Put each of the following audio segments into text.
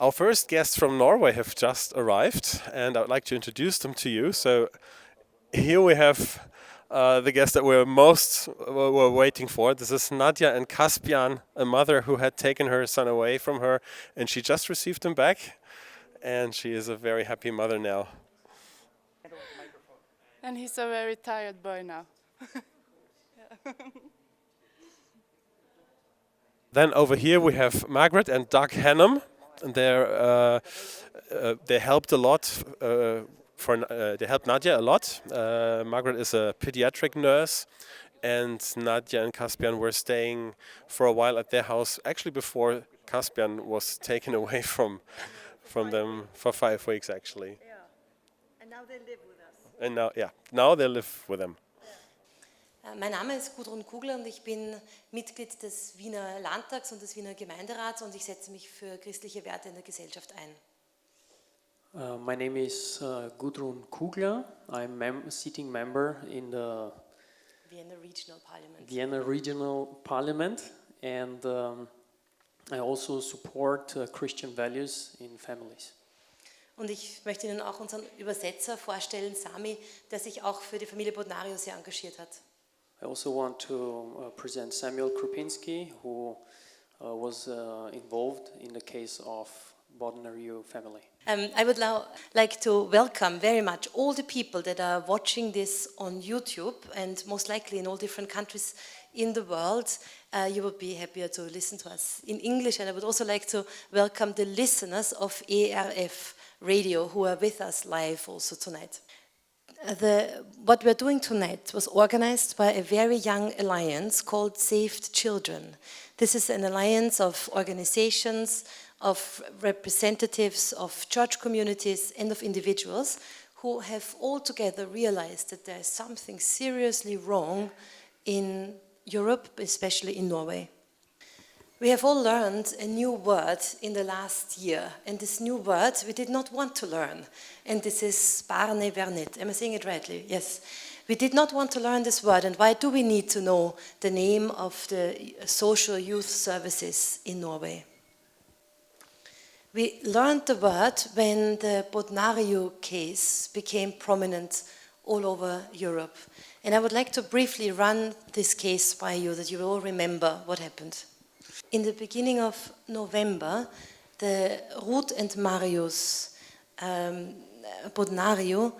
Our first guests from Norway have just arrived, and I would like to introduce them to you. So here we have the guest that were waiting for. This is Nadia and Caspian, a mother who had taken her son away from her, and she just received him back, and she is a very happy mother now. And he's a very tired boy now. Then over here we have Margaret and Doug Hannum. And they helped a lot. They helped Nadia a lot. Margaret is a pediatric nurse, and Nadia and Caspian were staying for a while at their house. Actually, before Caspian was taken away from them for 5 weeks, actually. Yeah, and now they live with us. And now they live with them. Mein Name ist Gudrun Kugler und ich bin Mitglied des Wiener Landtags und des Wiener Gemeinderats und ich setze mich für christliche Werte in der Gesellschaft ein. My name is Gudrun Kugler. I'm a sitting member in the Vienna Regional Parliament, and I also support Christian values in families. Und ich möchte Ihnen auch unseren Übersetzer vorstellen, Sami, der sich auch für die Familie Bodnariu sehr engagiert hat. I also want to present Samuel Krupinski, who was involved in the case of Bodnariu family. I would now like to welcome very much all the people that are watching this on YouTube, and most likely in all different countries in the world. You will be happier to listen to us in English, and I would also like to welcome the listeners of ERF Radio who are with us live also tonight. What we're doing tonight was organized by a very young alliance called Saved Children. This is an alliance of organizations, of representatives of church communities and of individuals who have all together realized that there is something seriously wrong in Europe, especially in Norway. We have all learned a new word in the last year, and this new word we did not want to learn, and this is Barnevernet. Am I saying it rightly? Yes. We did not want to learn this word, and why do we need to know the name of the social youth services in Norway? We learned the word when the Bodnariu case became prominent all over Europe, and I would like to briefly run this case by you, that you will all remember what happened. In the beginning of November, the Ruth and Marius Bodnariu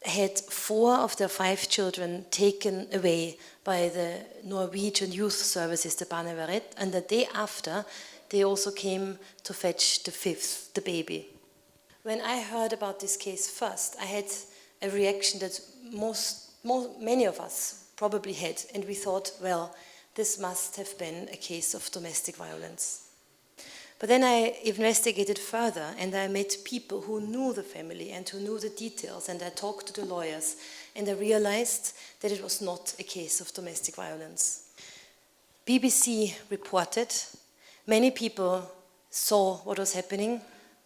had 4 of their 5 children taken away by the Norwegian youth services, the Barnevernet, and the day after, they also came to fetch the 5th, the baby. When I heard about this case first, I had a reaction that many of us probably had, and we thought, well, this must have been a case of domestic violence. But then I investigated further, and I met people who knew the family and who knew the details, and I talked to the lawyers, and I realized that it was not a case of domestic violence. BBC reported, many people saw what was happening.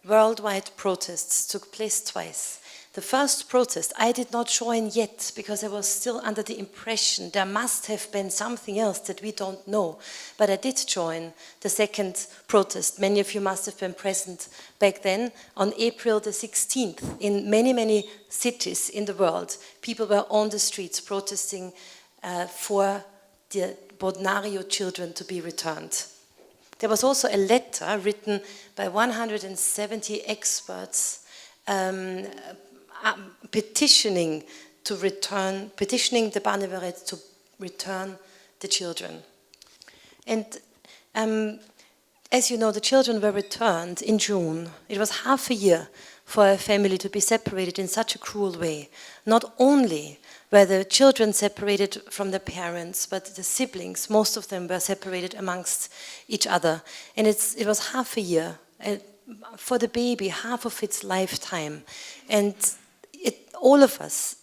Worldwide protests took place twice. The first protest I did not join yet because I was still under the impression there must have been something else that we don't know. But I did join the second protest. Many of you must have been present back then on April the 16th. In many, many cities in the world, people were on the streets protesting for the Bodnariu children to be returned. There was also a letter written by 170 experts petitioning the Barnevernet to return the children. And as you know, the children were returned in June. It was half a year for a family to be separated in such a cruel way. Not only were the children separated from their parents, but the siblings, most of them were separated amongst each other. And it was half a year. For the baby, half of its lifetime. And all of us,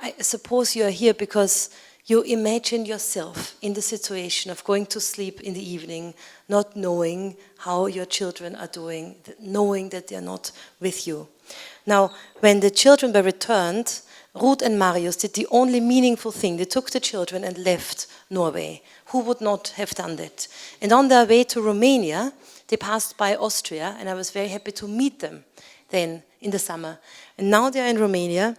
I suppose you are here because you imagine yourself in the situation of going to sleep in the evening, not knowing how your children are doing, knowing that they are not with you. Now, when the children were returned, Ruth and Marius did the only meaningful thing. They took the children and left Norway. Who would not have done that? And on their way to Romania, they passed by Austria, and I was very happy to meet them then in the summer. And now they are in Romania,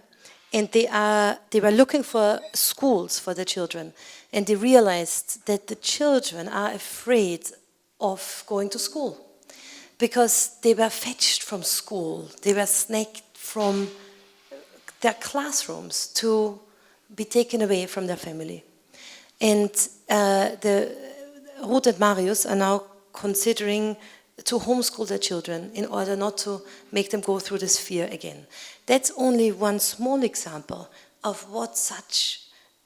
and they were looking for schools for the children, and they realized that the children are afraid of going to school because they were fetched from school, they were snagged from their classrooms to be taken away from their family. And Ruth and Marius are now considering to homeschool their children in order not to make them go through this fear again. That's only one small example of what such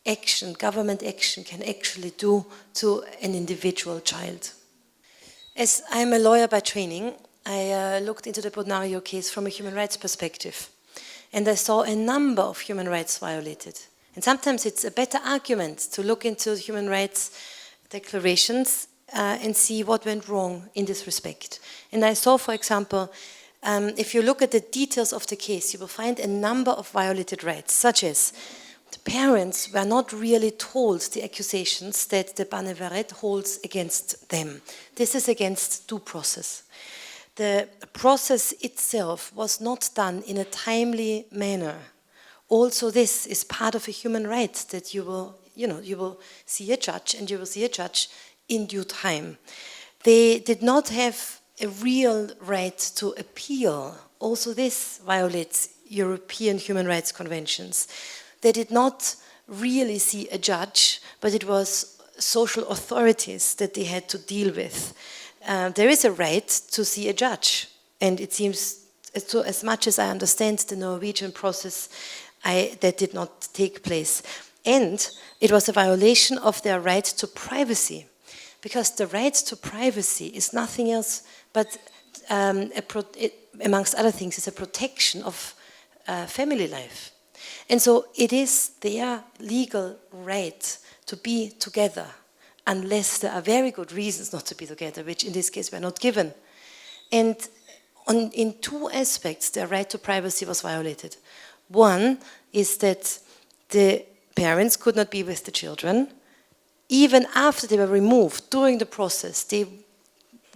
action, government action, can actually do to an individual child. As I'm a lawyer by training, I looked into the Bodnariu case from a human rights perspective. And I saw a number of human rights violated. And sometimes it's a better argument to look into human rights declarations and see what went wrong in this respect. And I saw, for example, if you look at the details of the case, you will find a number of violated rights, such as the parents were not really told the accusations that the Barnevernet holds against them. This is against due process. The process itself was not done in a timely manner. Also, this is part of a human right that you will see a judge, and you will see a judge in due time. They did not have a real right to appeal. Also, this violates European human rights conventions. They did not really see a judge, but it was social authorities that they had to deal with. There is a right to see a judge, and it seems, as much as I understand the Norwegian process, that did not take place. And it was a violation of their right to privacy, because the right to privacy is nothing else but, amongst other things, is a protection of family life. And so it is their legal right to be together, unless there are very good reasons not to be together, which in this case were not given. And in two aspects, their right to privacy was violated. One is that the parents could not be with the children. Even after they were removed, during the process, they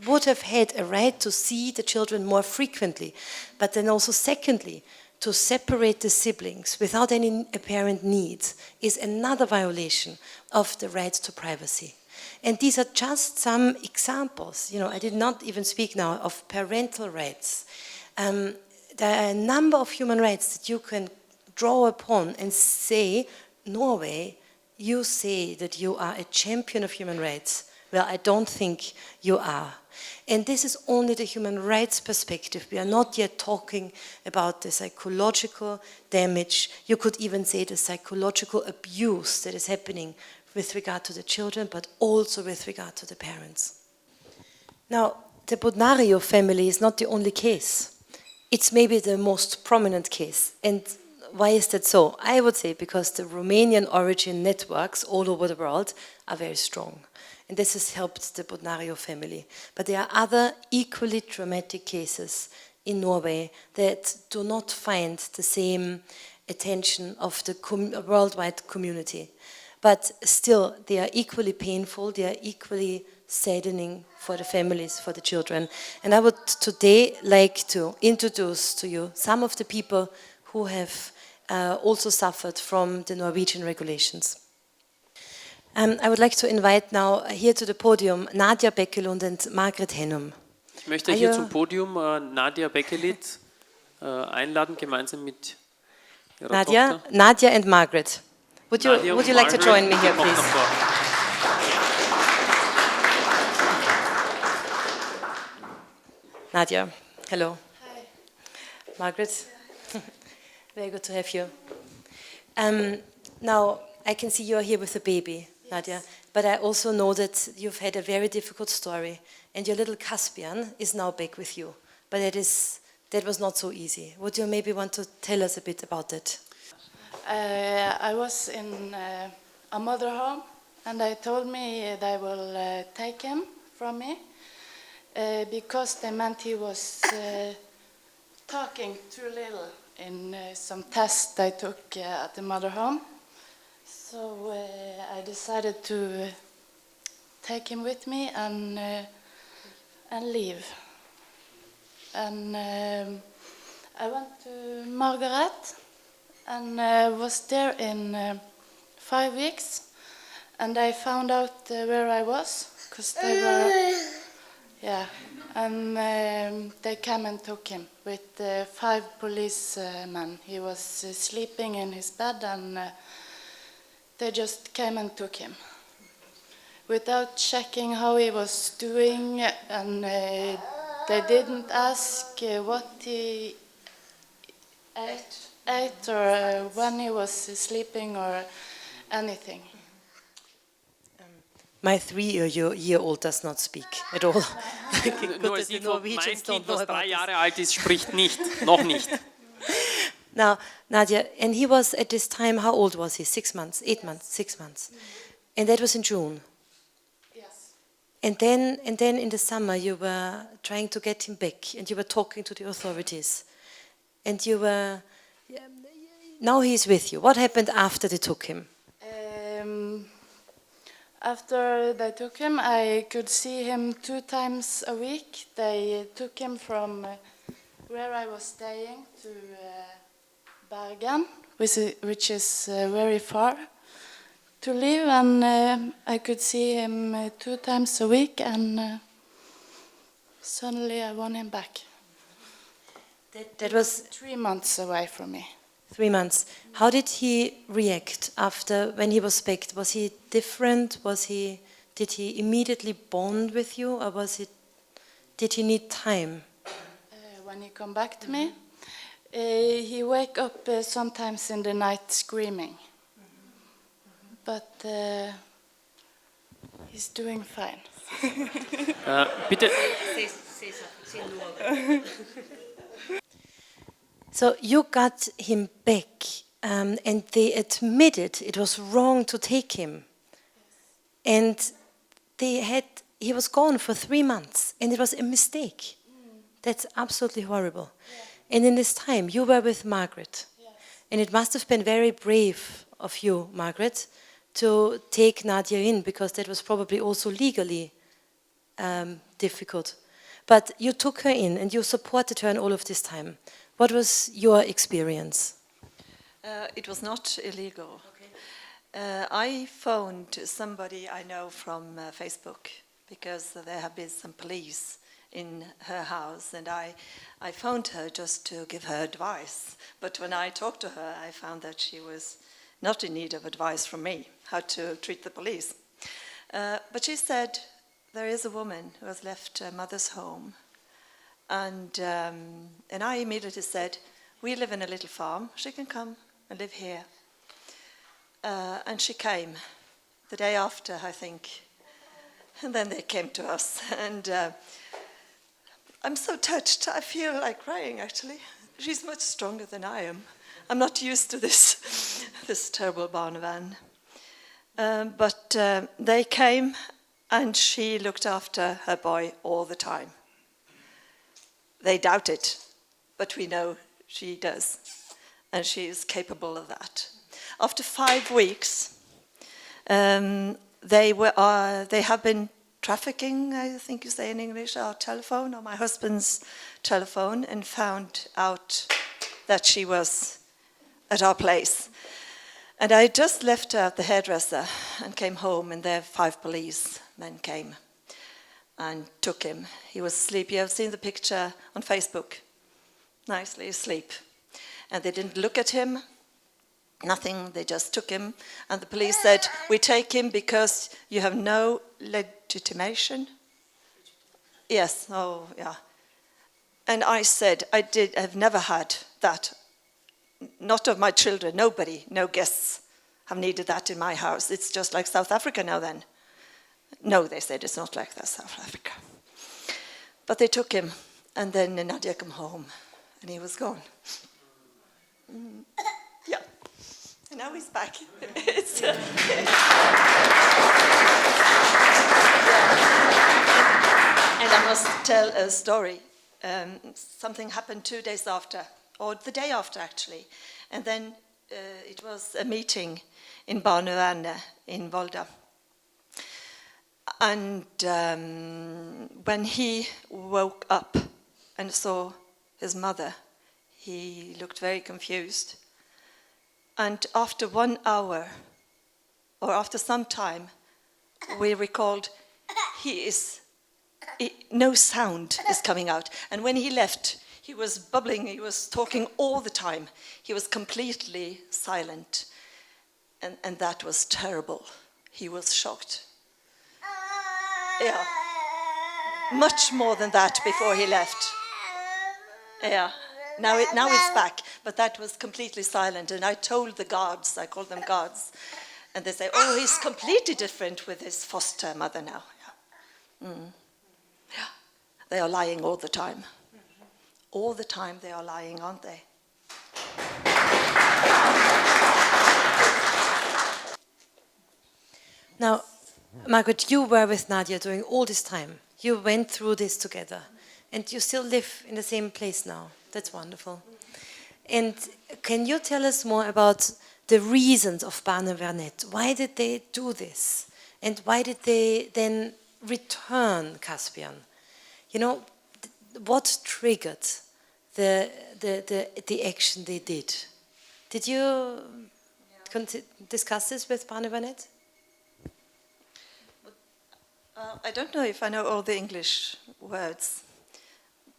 would have had a right to see the children more frequently. But then also, secondly, to separate the siblings without any apparent need is another violation of the right to privacy. And these are just some examples. You know, I did not even speak now of parental rights. There are a number of human rights that you can draw upon and say, Norway, you say that you are a champion of human rights. Well, I don't think you are. And this is only the human rights perspective. We are not yet talking about the psychological damage. You could even say the psychological abuse that is happening with regard to the children, but also with regard to the parents. Now, the Bodnariu family is not the only case. It's maybe the most prominent case. And why is that so? I would say because the Romanian origin networks all over the world are very strong. And this has helped the Bodnariu family. But there are other equally dramatic cases in Norway that do not find the same attention of the worldwide community. But still, they are equally painful, they are equally saddening for the families, for the children. And I would today like to introduce to you some of the people who have also suffered from the Norwegian regulations. I would like to invite now here to the podium Nadia Bekkelund and Margret Hennum. Ich möchte hier zum Podium Nadia Bekkelund einladen, gemeinsam mit ihrer Tochter. Nadia and Margret. Would you like to join me here, please? Nadia, hello. Hi. Margret, very good to have you. Now, I can see you're here with a baby, yes. Nadia, but I also know that you've had a very difficult story, and your little Caspian is now back with you. But that was not so easy. Would you maybe want to tell us a bit about it? I was in a mother home, and they told me they will take him from me because they meant he was talking too little in some tests they took at the mother home. So I decided to take him with me, and and leave. And I went to Margaret and was there in 5 weeks. And I found out where I was, because they were, yeah, and they came and took him with 5 policemen. He was sleeping in his bed, and they just came and took him without checking how he was doing, and they didn't ask what he ate or when he was sleeping or anything. My 3-year-old does not speak at all. Nur als Info, mein Kind, das 3 Jahre alt ist, spricht nicht, noch nicht. Now, Nadia, and he was at this time, how old was he? 6 months, 8 months, 6 months. And that was in June. Yes. And then in the summer you were trying to get him back, and you were talking to the authorities. And you were, now he's with you. What happened after they took him? After they took him, I could see him 2 times a week. They took him from where I was staying to Bergen, which is very far to live, and I could see him 2 times a week, and suddenly I won him back. That was 3 months away from me. 3 months. How did he react after, when he was back? Was he different? Did he immediately bond with you, or did he need time? When he come back to me, he wake up sometimes in the night screaming. But he's doing fine. Bitte. So you got him back, and they admitted it was wrong to take him. And he was gone for 3 months, and it was a mistake. That's absolutely horrible. And in this time, you were with Margaret. And it must have been very brave of you, Margaret, to take Nadia in, because that was probably also legally difficult. But you took her in, and you supported her in all of this time. What was your experience? It was not illegal. Okay. I phoned somebody I know from Facebook, because there have been some police in her house, and I phoned her just to give her advice. But when I talked to her, I found that she was not in need of advice from me, how to treat the police. But she said, there is a woman who has left her mother's home. And I immediately said, we live in a little farm, she can come and live here. And she came the day after, I think. And then they came to us. And I'm so touched, I feel like crying actually. She's much stronger than I am. I'm not used to this terrible Barnevernet. But they came, and she looked after her boy all the time. They doubt it, but we know she does, and she is capable of that. After 5 weeks, they have been trafficking, I think you say in English, our telephone, or my husband's telephone, and found out that she was at our place. And I just left her at the hairdresser and came home, and there 5 policemen came and took him. He was asleep. You have seen the picture on Facebook. Nicely asleep. And they didn't look at him, nothing, they just took him. And the police said, we take him because you have no legitimation. Yes, oh yeah. And I said, I've never had that. Not of my children, nobody, no guests have needed that in my house. It's just like South Africa now then. No, they said, it's not like that, South Africa. But they took him, and then Nadia came home, and he was gone. Yeah. And now he's back. It's, yeah. And I must tell a story. Something happened 2 days after, or the day after actually. And then it was a meeting in Barnevernet in Volda. And when he woke up and saw his mother, he looked very confused. And after 1 hour, or after some time, we recalled no sound is coming out. And when he left, he was bubbling, he was talking all the time. He was completely silent. And that was terrible. He was shocked. Yeah. Much more than that before he left. Yeah. Now it's back, but that was completely silent. And I told the guards, I called them guards, and they say, oh, he's completely different with his foster mother now. Yeah. Yeah. They are lying all the time. All the time they are lying, aren't they? Now, Margaret, you were with Nadia during all this time. You went through this together, and you still live in the same place now. That's wonderful. And can you tell us more about the reasons of Barnevernet? Why did they do this? And why did they then return Caspian? You know, what triggered the action they did? Did you discuss this with Barnevernet? I don't know if I know all the English words,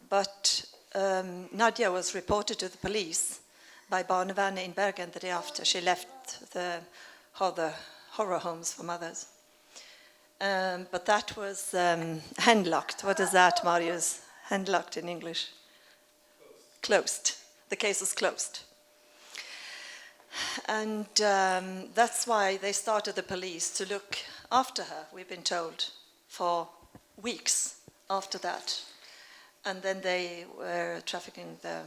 but Nadia was reported to the police by Barnevernet in Bergen the day after she left the horror homes for mothers. But that was handlocked. What is that, Marius? Handlocked in English? Closed. The case was closed. And that's why they started the police to look after her, we've been told, for weeks after that. And then they were trafficking the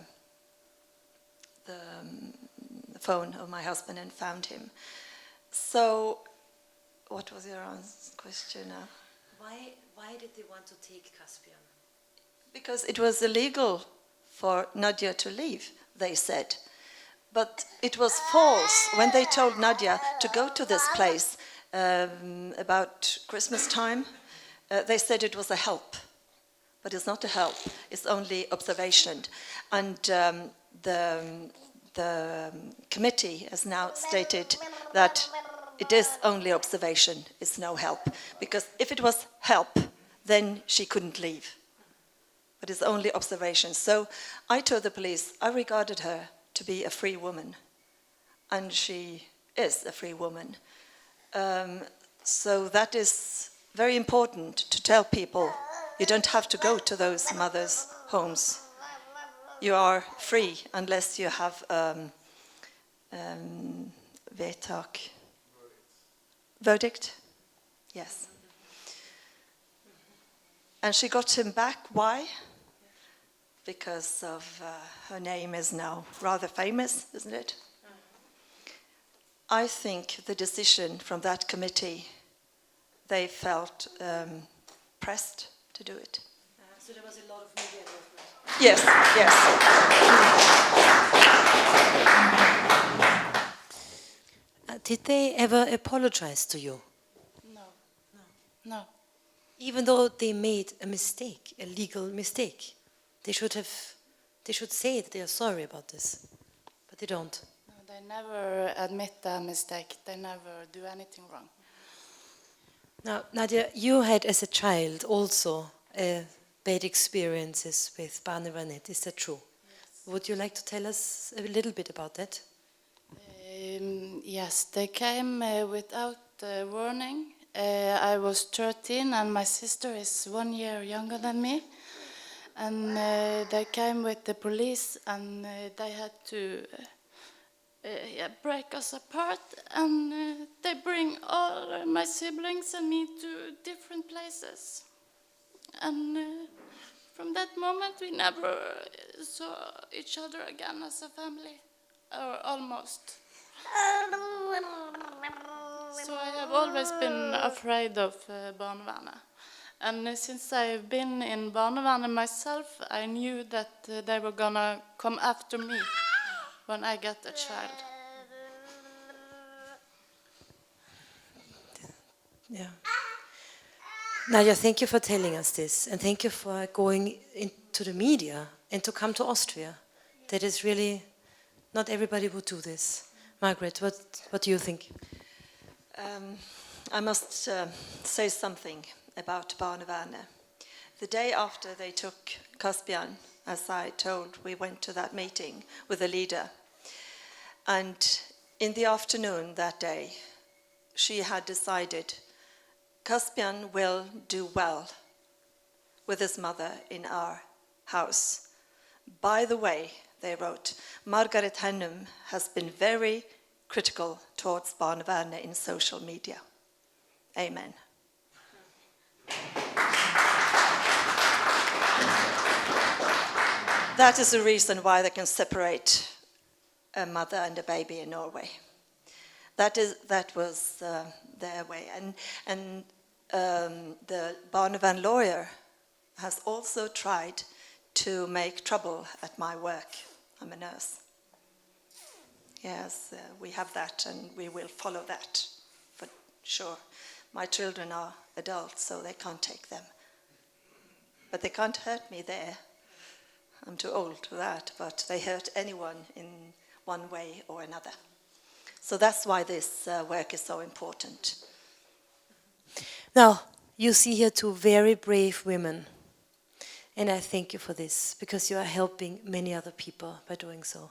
phone of my husband and found him. So, what was your question now? Why did they want to take Caspian? Because it was illegal for Nadia to leave, they said. But it was false when they told Nadia to go to this place about Christmas time. They said it was a help, but it's not a help. It's only observation. And the committee has now stated that it is only observation, it's no help. Because if it was help, then she couldn't leave. But it's only observation. So I told the police I regarded her to be a free woman. And she is a free woman. So that is very important to tell people. You don't have to go to those mothers' homes. You are free unless you have verdict. Yes. And she got him back. Why? Because of her name is now rather famous, isn't it? I think the decision from that committee, they felt pressed to do it. So there was a lot of media involvement. Yes, yes. Did they ever apologize to you? No. Even though they made a mistake, a legal mistake, they should say that they are sorry about this, but they don't. No, they never admit a mistake. They never do anything wrong. Now, Nadia, you had as a child also bad experiences with Barnevernet. Is that true? Yes. Would you like to tell us a little bit about that? Yes, they came without warning. I was 13 and my sister is 1 year younger than me. And they came with the police and they had to break us apart. And they bring all my siblings and me to different places. And from that moment we never saw each other again as a family, or almost. So I have always been afraid of Barnevernet. And since I've been in Barnevernet myself, I knew that they were gonna come after me when I get a child. Yeah. Nadia, thank you for telling us this, and thank you for going into the media and to come to Austria. That is really, not everybody would do this. Margaret, what do you think? I must say something about Barnevernet. The day after they took Caspian, as I told, we went to that meeting with the leader. And in the afternoon that day, she had decided Caspian will do well with his mother in our house. By the way, they wrote, Margaret Hennum has been very critical towards Barnevernet in social media. Amen. That is the reason why they can separate a mother and a baby in Norway. That was their way. And the Barnevernet lawyer has also tried to make trouble at my work. I'm a nurse. Yes, we have that, and we will follow that for sure. My children are adults, so they can't take them. But they can't hurt me there. I'm too old for that, but they hurt anyone in one way or another. So that's why this work is so important. Now, you see here two very brave women. And I thank you for this, because you are helping many other people by doing so.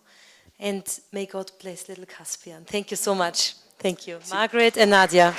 And may God bless little Caspian. Thank you so much. Thank you. Margaret and Nadia.